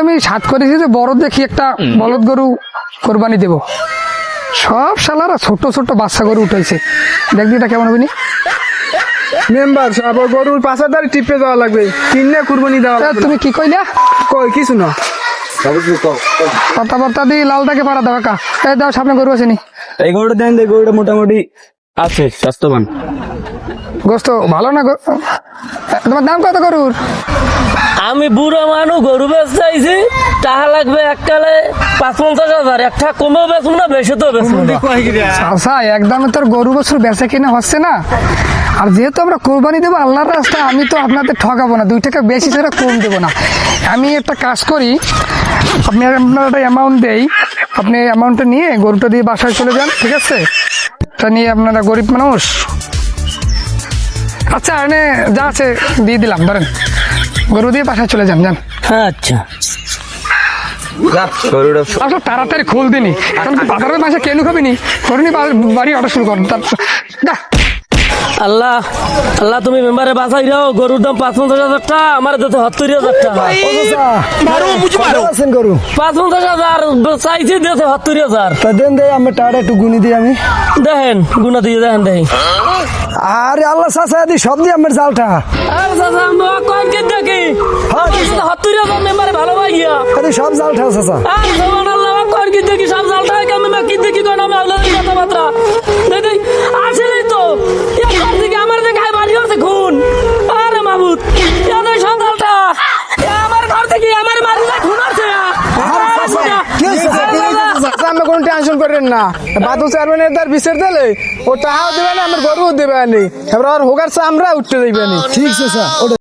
আমি সাত করেছি যে বড় দেখি একটা বলদ গরু কোরবানি দেব, সব শালারা ছোট ছোট বাচ্চা গরু উঠেছে। দেখবি এটা কেমন হবে নি? মেম্বার সাহেব গরুর পাশাদারি টিপে দেওয়া লাগবে, কিনে কুরবানি দেওয়া লাগবে। তুমি কি কইলা? কই কিছু না, কথাবার্তা দিয়ে লালটাকে পাড়া দাও কাকা। এই দাও, সামনে গরু আছে নি? এই গরুটা দেন, গরুটা মোটামুটি আছে, স্বাস্থ্যবান। গোস্ত ভালো না? তোমার দাম কত গরুর? আমি বুড়ো মানুষ, গরু বেচতে চাইছি, টাকা লাগবে এককালে ৫-৫০ হাজার। একটা কমেও বেচবো না, বেশি তো বেচবো না। আচ্ছা, একদমে তোর গরু বছর বেচা কিনা হচ্ছে না। আর যেহেতু আমরা কোরবানি দেবো আল্লাহর রাস্তায়, আমি তো আপনাদের ঠকাবো না, 2 টাকা বেশি ছাড়া কম দেবো না। আমি একটা কাজ করি, আপনার একটা অ্যামাউন্ট দেই, আপনি অ্যামাউন্টটা নিয়ে গরুটা দিয়ে বাসায় চলে যান, ঠিক আছে? এটা নিয়ে আপনারা গরিব মানুষ। আচ্ছা, এনে যা আছে দিয়ে দিলাম, ধরেন গরু দিয়ে বাসায় চলে যান, যান। আচ্ছা, গরুটা আসলে তাড়াতাড়ি খোল দিনি, কারণ বাজারের মাসে কেন খাবি নি, করিনি বাড়ি অর্ডার শুরু করেন। আল্লাহ আল্লাহ, তুমি মেম্বারে বাঁচাই দাও। গরুর দাম ৫-৫০ হাজার টাকা, আমার দিতে ৭০,০০০ টাকা। ৫-৫০ হাজার চাইছি, দিতে ৭০,০০০। দেন দেয় আমি টাকা একটু গুনি দিই আমি। দেখেন গুনা দিয়ে দেখেন দেখি। আরে আল্লাহ চাচা দি সব দিয়ে আমার জালটা। আরে চাচা, আমি কয়েকদিন দেখি ৭০,০০০ মেম্বারে ভালো ভাই গিয়া। আরে সব জালটা চাচা। আর সোমান আল্লাহ, কয়েকদিন দেখি সব জালটা আমি কি দেখি, কোন আমি আল্লাহ কথাবার্তা দেখি আসলেই তো একবার থেকে আমার দেখায় বাড়ি হচ্ছে খুন। আরে মাহবুদ, এদের সন্তানটা আমার ঘর থেকে আমার বাড়ি খুন আছে। আমি কোনো টেনশন করেন না, বাদু চেয়ারম্যানের তার বিচার দিলে ও টাকাও দেবে না, আমার গরুও দেবে না, এবার হোগার আমরা উঠতে দেবে না। ঠিক আছে স্যার।